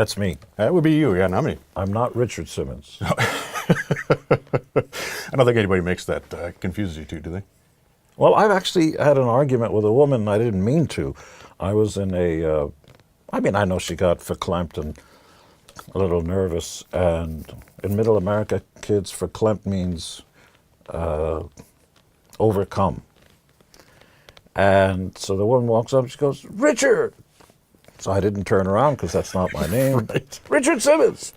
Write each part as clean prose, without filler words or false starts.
That's me. That would be you, yeah, not me. I'm not Richard Simmons. I don't think anybody makes that, confuses you two, do they? Well, I've actually had an argument with a woman I didn't mean to. I was in I know she got verklempt and a little nervous, and in Middle America, kids, verklempt means overcome. And so the woman walks up and she goes, Richard! So I didn't turn around because that's not my name. Right. Richard Simmons!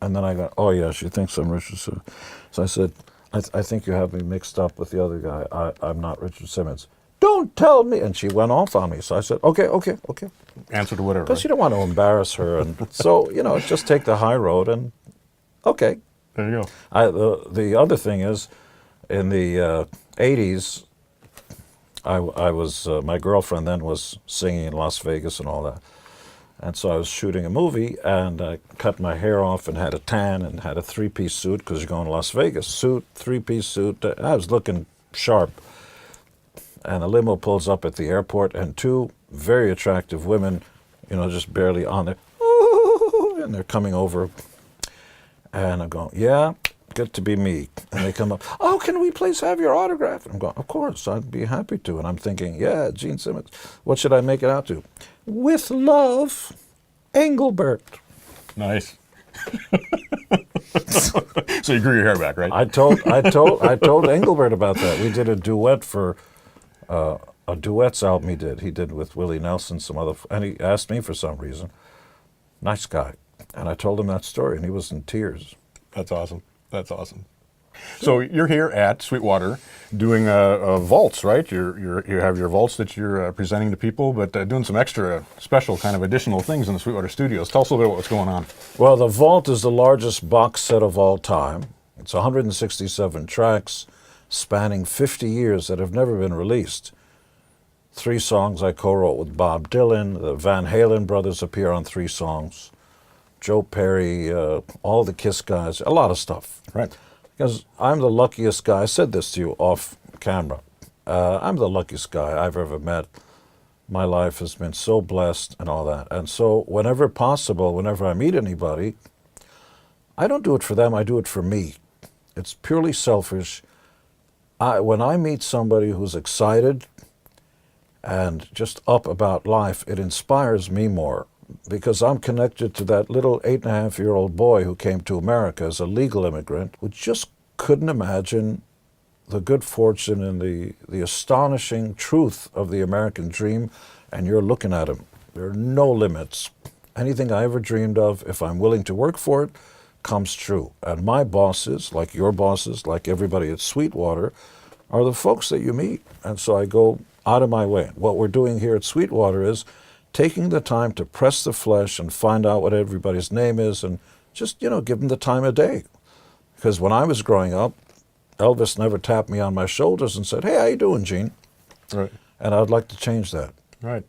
And then I go, oh yeah, she thinks I'm Richard Simmons. So I said, I think you have me mixed up with the other guy. I'm not Richard Simmons. Don't tell me! And she went off on me. So I said, okay. Answer to whatever. Because you don't want to embarrass her. And so, just take the high road and, okay. There you go. The other thing is, in the 80s, I was, my girlfriend then was singing in Las Vegas and all that. And so I was shooting a movie, and I cut my hair off and had a tan and had a three-piece suit, because you're going to Las Vegas. Suit, three-piece suit. I was looking sharp. And a limo pulls up at the airport, and two very attractive women, just barely on there, and they're coming over. And I'm going, yeah, good to be me. And they come up, oh, can we please have your autograph? And I'm going, of course, I'd be happy to. And I'm thinking, yeah, Gene Simmons. What should I make it out to? With love, Engelbert. Nice. So you grew your hair back, right? I told Engelbert about that. We did a duet for a duets album he did with Willie Nelson, some other, and he asked me for some reason. Nice guy. And I told him that story, and he was in tears. That's awesome. That's awesome. So you're here at Sweetwater doing a vaults, right? You have your vaults that you're presenting to people, but doing some extra special kind of additional things in the Sweetwater studios. Tell us a little bit about what's going on. Well, the vault is the largest box set of all time. It's 167 tracks spanning 50 years that have never been released. 3 songs I co-wrote with Bob Dylan. The Van Halen brothers appear on 3 songs. Joe Perry, all the Kiss guys, a lot of stuff. Right. Because I'm the luckiest guy. I said this to you off camera. I'm the luckiest guy I've ever met. My life has been so blessed and all that. And so whenever possible, whenever I meet anybody, I don't do it for them, I do it for me. It's purely selfish. When I meet somebody who's excited and just up about life, it inspires me more, because I'm connected to that little 8.5-year-old boy who came to America as a legal immigrant, who just couldn't imagine the good fortune and the astonishing truth of the American dream, and you're looking at him. There are no limits. Anything I ever dreamed of, if I'm willing to work for it, comes true. And my bosses, like your bosses, like everybody at Sweetwater, are the folks that you meet. And so I go out of my way. What we're doing here at Sweetwater is taking the time to press the flesh and find out what everybody's name is, and just, give them the time of day. Because when I was growing up, Elvis never tapped me on my shoulders and said, hey, how you doing, Gene? Right. And I'd like to change that. Right.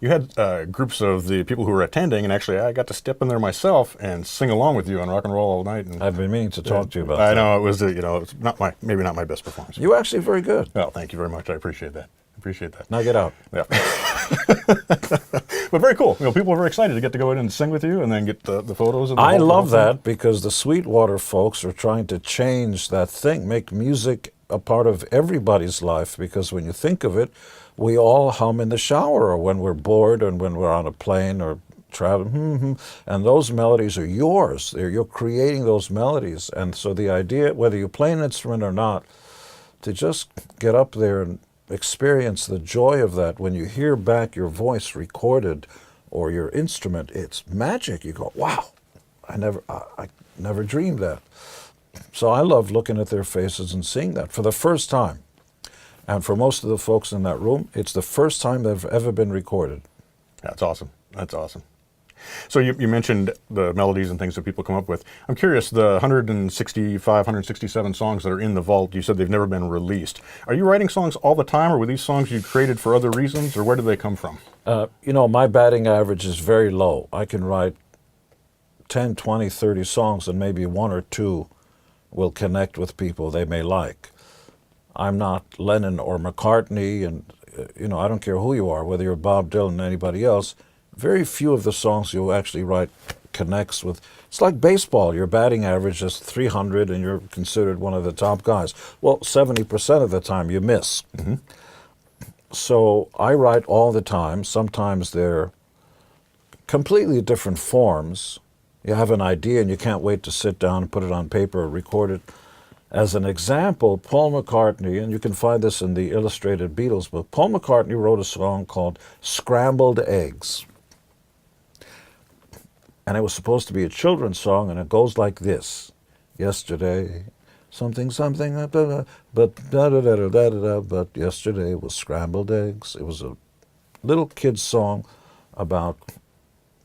You had groups of the people who were attending, and actually I got to step in there myself and sing along with you on Rock and Roll All Night. And I've been meaning to talk to you about that. I know, it was, it's maybe not my best performance. You were actually very good. Well, thank you very much. I appreciate that. Now get out. Yeah. But very cool. People are very excited to get to go in and sing with you and then get the photos. And I love that, because the Sweetwater folks are trying to change that thing, make music a part of everybody's life, because when you think of it, we all hum in the shower or when we're bored and when we're on a plane or traveling, and those melodies are yours. You're creating those melodies. And so the idea, whether you play an instrument or not, to just get up there and experience the joy of that. When you hear back your voice recorded or your instrument, it's magic. You go, wow, I never dreamed that. So I love looking at their faces and seeing that for the first time. And for most of the folks in that room, it's the first time they've ever been recorded. That's awesome. That's awesome. So you mentioned the melodies and things that people come up with. I'm curious, the 165, 167 songs that are in the vault, you said they've never been released. Are you writing songs all the time, or were these songs you created for other reasons, or where did they come from? My batting average is very low. I can write 10, 20, 30 songs, and maybe 1 or 2 will connect with people they may like. I'm not Lennon or McCartney, and I don't care who you are, whether you're Bob Dylan or anybody else. Very few of the songs you'll actually write connects with. It's like baseball. Your batting average is 300 and you're considered one of the top guys. Well, 70% of the time you miss. Mm-hmm. So I write all the time. Sometimes they're completely different forms. You have an idea and you can't wait to sit down and put it on paper or record it. As an example, Paul McCartney, and you can find this in the Illustrated Beatles book, Paul McCartney wrote a song called Scrambled Eggs. And it was supposed to be a children's song, and it goes like this. Yesterday, something, but but yesterday was scrambled eggs. It was a little kid's song about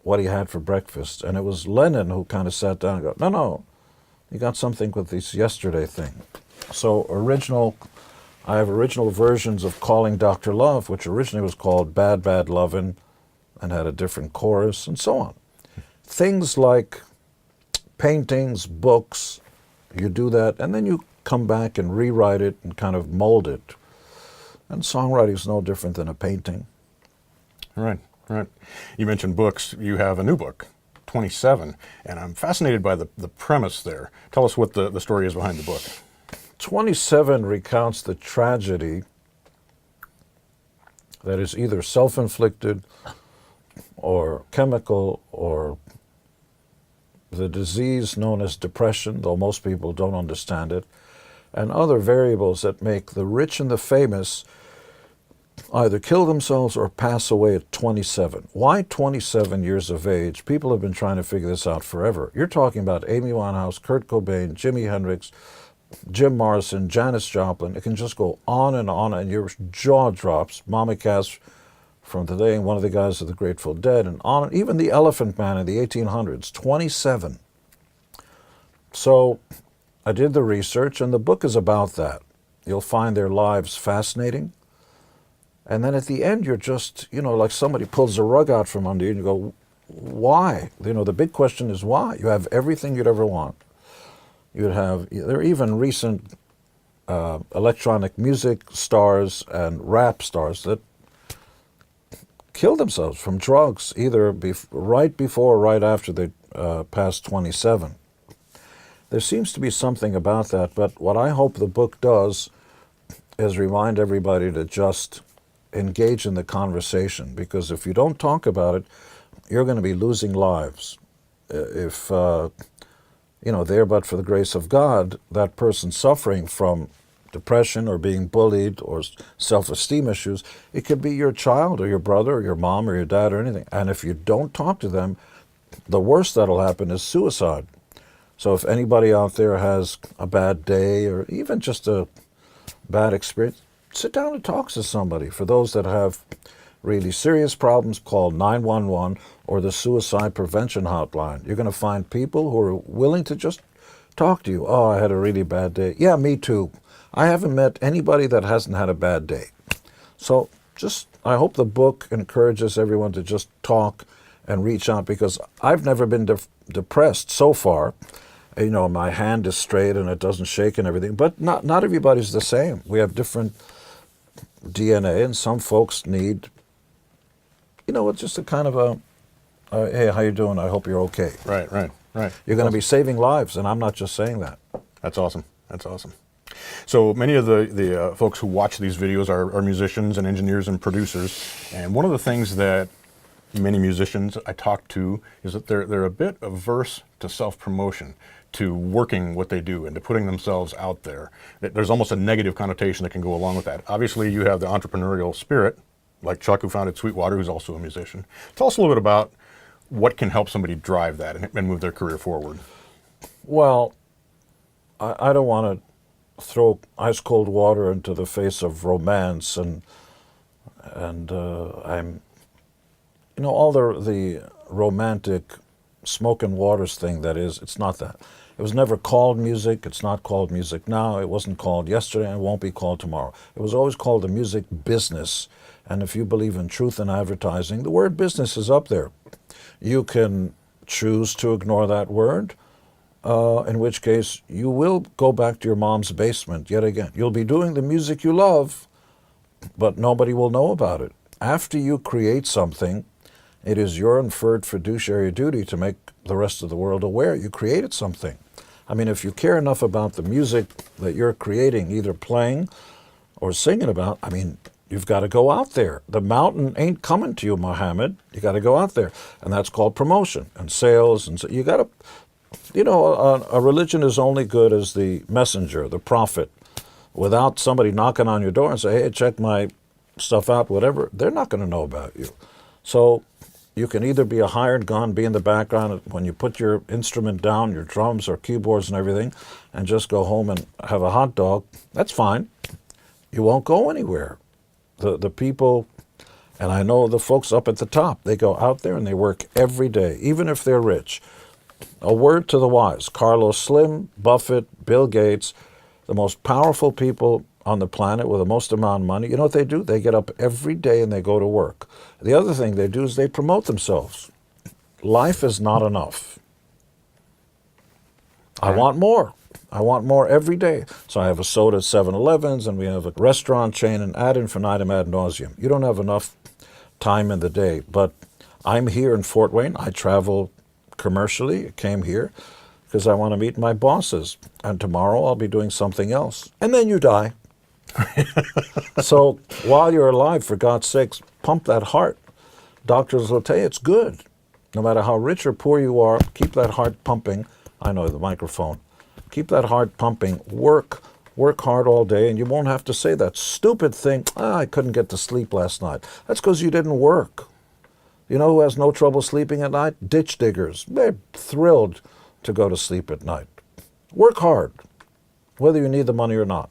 what he had for breakfast. And it was Lennon who kind of sat down and go, no, you got something with this yesterday thing. So I have original versions of Calling Dr. Love, which originally was called Bad Bad Lovin' and had a different chorus and so on. Things like paintings, books, you do that, and then you come back and rewrite it and kind of mold it. And songwriting is no different than a painting. Right. You mentioned books. You have a new book, 27, and I'm fascinated by the premise there. Tell us what the story is behind the book. 27 recounts the tragedy that is either self-inflicted or chemical or the disease known as depression, though most people don't understand it, and other variables that make the rich and the famous either kill themselves or pass away at 27. Why 27 years of age? People have been trying to figure this out forever. You're talking about Amy Winehouse, Kurt Cobain, Jimi Hendrix, Jim Morrison, Janis Joplin. It can just go on, and your jaw drops. Mama Cass from today, and one of the guys of the Grateful Dead, and on. Even the Elephant Man in the 1800s, 27. So I did the research, and the book is about that. You'll find their lives fascinating. And then at the end, you're just, like somebody pulls the rug out from under you and you go, why? The big question is why? You have everything you'd ever want. There are even recent electronic music stars and rap stars that kill themselves from drugs, either right before or right after they pass 27. There seems to be something about that, but what I hope the book does is remind everybody to just engage in the conversation, because if you don't talk about it, you're going to be losing lives. If, there but for the grace of God, that person suffering from depression or being bullied or self-esteem issues, it could be your child or your brother or your mom or your dad or anything. And if you don't talk to them, the worst that'll happen is suicide. So if anybody out there has a bad day or even just a bad experience, sit down and talk to somebody. For those that have really serious problems, call 911 or the suicide prevention hotline. You're going to find people who are willing to just talk to you. Oh, I had a really bad day. Yeah, me too. I haven't met anybody that hasn't had a bad day. So I hope the book encourages everyone to just talk and reach out, because I've never been depressed so far. My hand is straight and it doesn't shake and everything, but not everybody's the same. We have different DNA, and some folks need, it's just a kind of hey, how you doing? I hope you're okay. Right. You're going to be saving lives, and I'm not just saying that. That's awesome. So many of the folks who watch these videos are musicians and engineers and producers, and one of the things that many musicians I talk to is that they're a bit averse to self-promotion, to working what they do and to putting themselves out there. There's almost a negative connotation that can go along with that. Obviously, you have the entrepreneurial spirit, like Chuck, who founded Sweetwater, who's also a musician. Tell us a little bit about what can help somebody drive that and move their career forward. Well, I don't want to throw ice cold water into the face of romance and I'm, all the romantic smoke and waters thing that is, it's not that. It was never called music. It's not called music now. It wasn't called yesterday, and it won't be called tomorrow. It was always called the music business. And if you believe in truth in advertising, the word business is up there. You can choose to ignore that word, in which case you will go back to your mom's basement yet again. You'll be doing the music you love, but nobody will know about it. After you create something, it is your inferred fiduciary duty to make the rest of the world aware you created something. I mean, if you care enough about the music that you're creating, either playing or singing about, I mean, you've got to go out there. The mountain ain't coming to you, Muhammad. You got to go out there. And that's called promotion and sales. And so you got to, you know, a religion is only good as the messenger, the prophet. Without somebody knocking on your door and say, hey, check my stuff out, whatever, they're not going to know about you. So you can either be a hired gun, be in the background when you put your instrument down, your drums or keyboards and everything, and just go home and have a hot dog. That's fine. You won't go anywhere. The people, and I know the folks up at the top, they go out there and they work every day, even if they're rich. A word to the wise, Carlos Slim, Buffett, Bill Gates, the most powerful people on the planet with the most amount of money, you know what they do? They get up every day and they go to work. The other thing they do is they promote themselves. Life is not enough. I want more. I want more every day. So I have a soda at 7-Elevens, and we have a restaurant chain, and ad infinitum ad nauseum. You don't have enough time in the day. But I'm here in Fort Wayne. I travel commercially. I came here because I want to meet my bosses. And tomorrow I'll be doing something else. And then you die. So while you're alive, for God's sakes, pump that heart. Doctors will tell you it's good. No matter how rich or poor you are, keep that heart pumping. I know the microphone. Keep that heart pumping. Work hard all day, and you won't have to say that stupid thing, I couldn't get to sleep last night. That's because you didn't work. You know who has no trouble sleeping at night? Ditch diggers. They're thrilled to go to sleep at night. Work hard, whether you need the money or not.